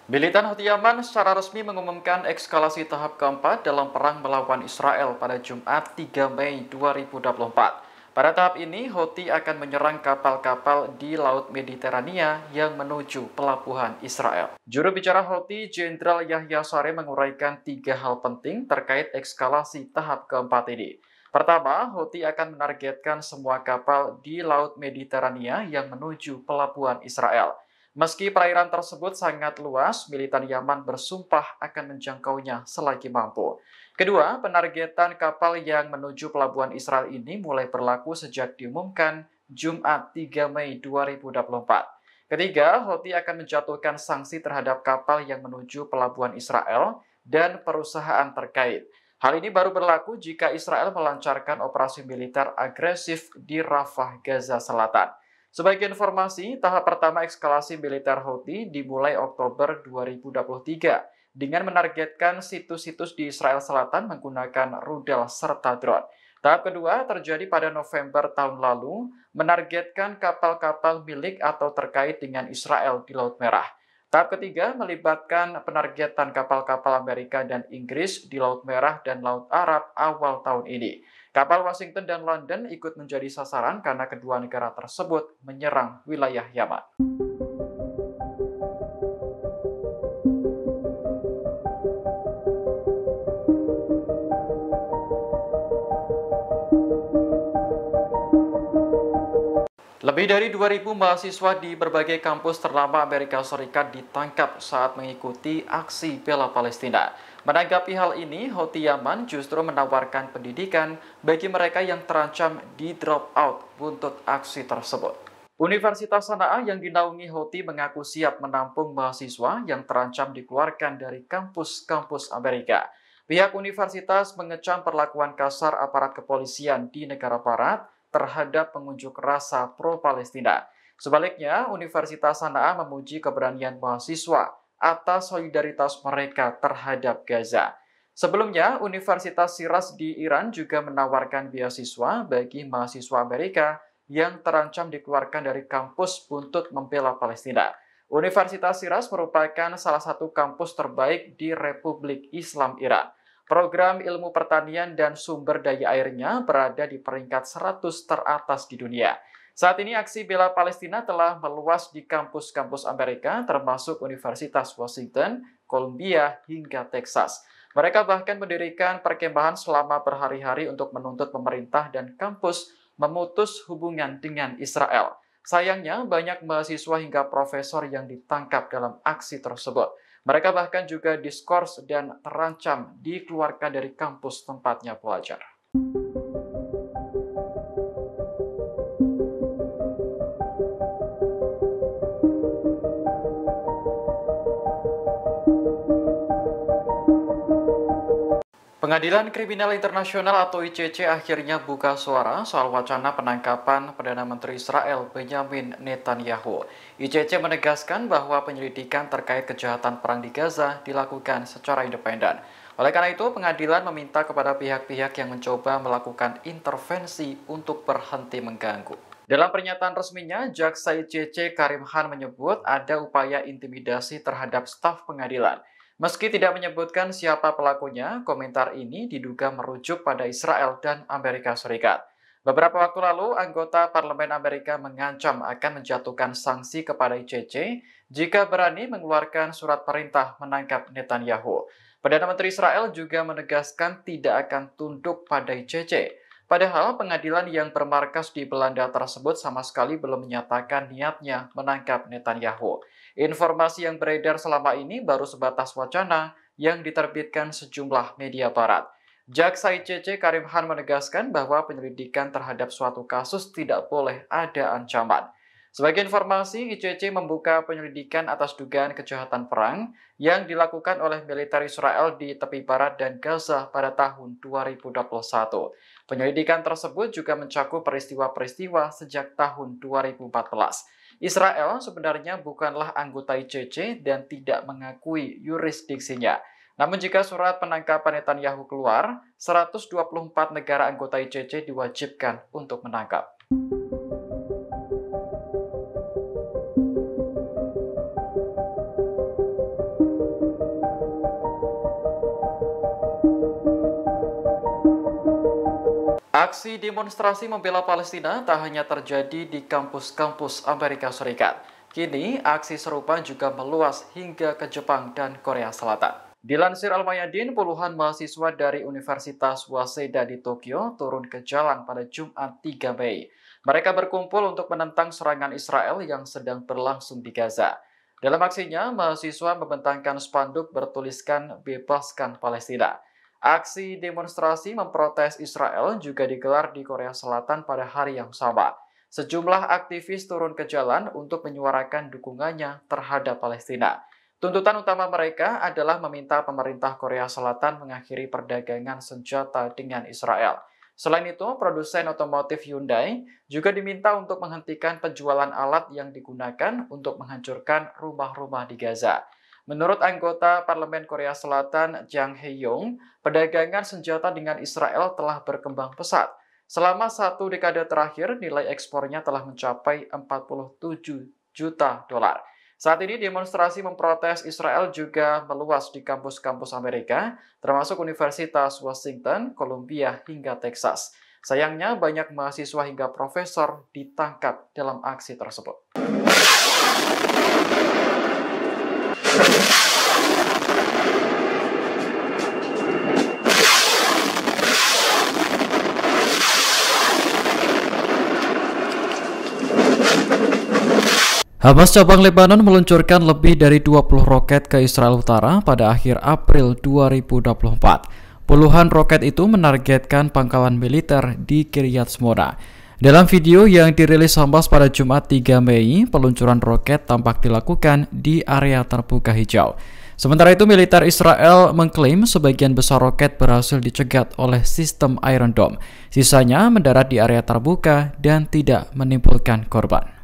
Militan Houthi Yaman secara resmi mengumumkan eskalasi tahap keempat dalam perang melawan Israel pada Jumat 3 Mei 2024. Pada tahap ini, Houthi akan menyerang kapal-kapal di Laut Mediterania yang menuju pelabuhan Israel. Juru bicara Houthi, Jenderal Yahya Saree menguraikan 3 hal penting terkait eskalasi tahap keempat ini. Pertama, Houthi akan menargetkan semua kapal di Laut Mediterania yang menuju pelabuhan Israel. Meski perairan tersebut sangat luas, militan Yaman bersumpah akan menjangkaunya selagi mampu. Kedua, penargetan kapal yang menuju pelabuhan Israel ini mulai berlaku sejak diumumkan Jumat 3 Mei 2024. Ketiga, Houthi akan menjatuhkan sanksi terhadap kapal yang menuju pelabuhan Israel dan perusahaan terkait. Hal ini baru berlaku jika Israel melancarkan operasi militer agresif di Rafah, Gaza Selatan. Sebagai informasi, tahap pertama eskalasi militer Houthi dimulai Oktober 2023 dengan menargetkan situs-situs di Israel Selatan menggunakan rudal serta drone. Tahap kedua terjadi pada November tahun lalu, menargetkan kapal-kapal milik atau terkait dengan Israel di Laut Merah. Tahap ketiga melibatkan penargetan kapal-kapal Amerika dan Inggris di Laut Merah dan Laut Arab awal tahun ini. Kapal Washington dan London ikut menjadi sasaran karena kedua negara tersebut menyerang wilayah Yaman. Lebih dari 2.000 mahasiswa di berbagai kampus ternama Amerika Serikat ditangkap saat mengikuti aksi bela Palestina. Menanggapi hal ini, Houthi Yaman justru menawarkan pendidikan bagi mereka yang terancam di drop out buntut aksi tersebut. Universitas Sanaa yang dinaungi Houthi mengaku siap menampung mahasiswa yang terancam dikeluarkan dari kampus-kampus Amerika. Pihak universitas mengecam perlakuan kasar aparat kepolisian di negara barat terhadap pengunjuk rasa pro-Palestina. Sebaliknya, Universitas Sanaa memuji keberanian mahasiswa atas solidaritas mereka terhadap Gaza. Sebelumnya, Universitas Shiraz di Iran juga menawarkan beasiswa bagi mahasiswa Amerika yang terancam dikeluarkan dari kampus buntut membela Palestina. Universitas Shiraz merupakan salah satu kampus terbaik di Republik Islam Iran. Program ilmu pertanian dan sumber daya airnya berada di peringkat 100 teratas di dunia. Saat ini aksi bela Palestina telah meluas di kampus-kampus Amerika termasuk Universitas Washington, Columbia, hingga Texas. Mereka bahkan mendirikan perkemahan selama berhari-hari untuk menuntut pemerintah dan kampus memutus hubungan dengan Israel. Sayangnya, banyak mahasiswa hingga profesor yang ditangkap dalam aksi tersebut. Mereka bahkan juga diskors dan terancam dikeluarkan dari kampus tempatnya belajar. Pengadilan Kriminal Internasional atau ICC akhirnya buka suara soal wacana penangkapan Perdana Menteri Israel Benjamin Netanyahu. ICC menegaskan bahwa penyelidikan terkait kejahatan perang di Gaza dilakukan secara independen. Oleh karena itu, pengadilan meminta kepada pihak-pihak yang mencoba melakukan intervensi untuk berhenti mengganggu. Dalam pernyataan resminya, Jaksa ICC Karim Khan menyebut ada upaya intimidasi terhadap staf pengadilan. Meski tidak menyebutkan siapa pelakunya, komentar ini diduga merujuk pada Israel dan Amerika Serikat. Beberapa waktu lalu, anggota Parlemen Amerika mengancam akan menjatuhkan sanksi kepada ICC jika berani mengeluarkan surat perintah menangkap Netanyahu. Perdana Menteri Israel juga menegaskan tidak akan tunduk pada ICC. Padahal pengadilan yang bermarkas di Belanda tersebut sama sekali belum menyatakan niatnya menangkap Netanyahu. Informasi yang beredar selama ini baru sebatas wacana yang diterbitkan sejumlah media barat. Jaksa ICC Karim Khan menegaskan bahwa penyelidikan terhadap suatu kasus tidak boleh ada ancaman. Sebagai informasi, ICC membuka penyelidikan atas dugaan kejahatan perang yang dilakukan oleh militer Israel di tepi barat dan Gaza pada tahun 2021. Penyelidikan tersebut juga mencakup peristiwa-peristiwa sejak tahun 2014. Israel sebenarnya bukanlah anggota ICC dan tidak mengakui yurisdiksinya. Namun jika surat penangkapan Netanyahu keluar, 124 negara anggota ICC diwajibkan untuk menangkap. Aksi demonstrasi membela Palestina tak hanya terjadi di kampus-kampus Amerika Serikat. Kini, aksi serupa juga meluas hingga ke Jepang dan Korea Selatan. Dilansir Al-Mayadin, puluhan mahasiswa dari Universitas Waseda di Tokyo turun ke jalan pada Jumat 3 Mei. Mereka berkumpul untuk menentang serangan Israel yang sedang berlangsung di Gaza. Dalam aksinya, mahasiswa membentangkan spanduk bertuliskan "Bebaskan Palestina". Aksi demonstrasi memprotes Israel juga digelar di Korea Selatan pada hari yang sama. Sejumlah aktivis turun ke jalan untuk menyuarakan dukungannya terhadap Palestina. Tuntutan utama mereka adalah meminta pemerintah Korea Selatan mengakhiri perdagangan senjata dengan Israel. Selain itu, produsen otomotif Hyundai juga diminta untuk menghentikan penjualan alat yang digunakan untuk menghancurkan rumah-rumah di Gaza. Menurut anggota Parlemen Korea Selatan Jang Hae-yong, perdagangan senjata dengan Israel telah berkembang pesat. Selama 1 dekade terakhir, nilai ekspornya telah mencapai 47 juta dolar. Saat ini demonstrasi memprotes Israel juga meluas di kampus-kampus Amerika, termasuk Universitas Washington, Columbia, hingga Texas. Sayangnya, banyak mahasiswa hingga profesor ditangkap dalam aksi tersebut. Hamas cabang Lebanon meluncurkan lebih dari 20 roket ke Israel Utara pada akhir April 2024. Puluhan roket itu menargetkan pangkalan militer di Kiryat Shmona. Dalam video yang dirilis Hamas pada Jumat 3 Mei, peluncuran roket tampak dilakukan di area terbuka hijau. Sementara itu, militer Israel mengklaim sebagian besar roket berhasil dicegat oleh sistem Iron Dome. Sisanya mendarat di area terbuka dan tidak menimbulkan korban.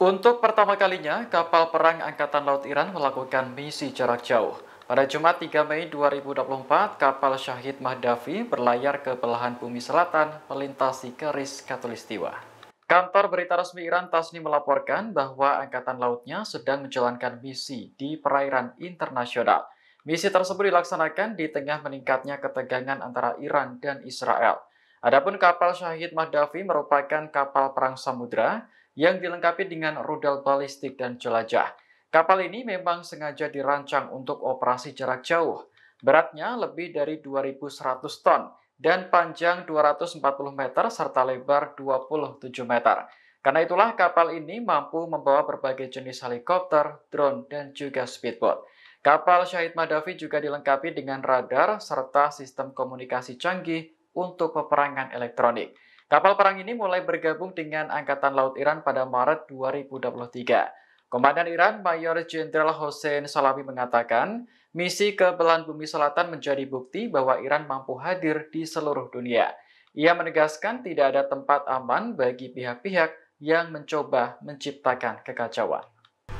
Untuk pertama kalinya, kapal perang Angkatan Laut Iran melakukan misi jarak jauh. Pada Jumat 3 Mei 2024, kapal Syahid Mahdavi berlayar ke belahan bumi selatan melintasi garis Khatulistiwa. Kantor berita resmi Iran Tasnim melaporkan bahwa Angkatan Lautnya sedang menjalankan misi di perairan internasional. Misi tersebut dilaksanakan di tengah meningkatnya ketegangan antara Iran dan Israel. Adapun kapal Syahid Mahdavi merupakan kapal perang samudra yang dilengkapi dengan rudal balistik dan jelajah. Kapal ini memang sengaja dirancang untuk operasi jarak jauh. Beratnya lebih dari 2.100 ton dan panjang 240 meter serta lebar 27 meter. Karena itulah kapal ini mampu membawa berbagai jenis helikopter, drone, dan juga speedboat. Kapal Syahid Mahdavi juga dilengkapi dengan radar serta sistem komunikasi canggih untuk peperangan elektronik. Kapal perang ini mulai bergabung dengan Angkatan Laut Iran pada Maret 2023. Komandan Iran, Mayor Jenderal Hossein Salami mengatakan, misi ke belahan bumi selatan menjadi bukti bahwa Iran mampu hadir di seluruh dunia. Ia menegaskan tidak ada tempat aman bagi pihak-pihak yang mencoba menciptakan kekacauan.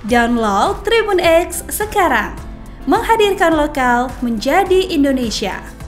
Download Tribun X sekarang, menghadirkan lokal menjadi Indonesia.